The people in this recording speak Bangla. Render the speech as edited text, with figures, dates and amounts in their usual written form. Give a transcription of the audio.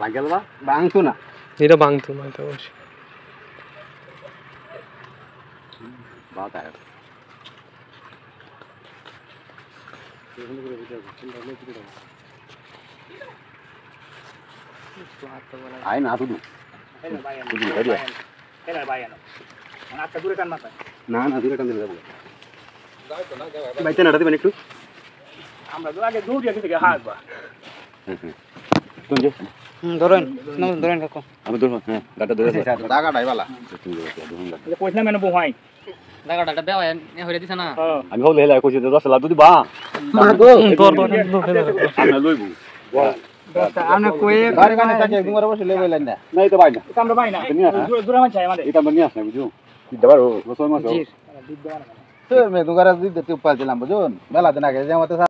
ভাঙ্গেল বা ভাঙতো না এটা ভাঙতো না তো অবশ্যই বাত আয় আয় না তুই না না দূরে টান দিলে যাবো বাইতে না দিবেন একটু আমরা তো আগে দৌড়িয়ে থেকে হাঁটবা তুমি ধরেন ধরেন কাকু আমি ধরবো হ্যাঁ গাটা ধরে দাগা ডাইবালা পয়সা মেনে বহাই লাগাটা বেয়া হইরে দিছ না আমি হলে হেলা কইছি 10 লাখ যদি বা আমি লইবো আপনি কইয়ে গাড়ি গানে কাজে তোমার বসে লই বলেন না নাই তো ভাই না আমরা ভাই না দূরে মান চাই আমাদের এটা মনে আসে বুঝছো দিদাবার রসই মাছ তো মে দুগারা দিতে উপাল দিলাম বুঝুন মেলা দিন আগে যে মতে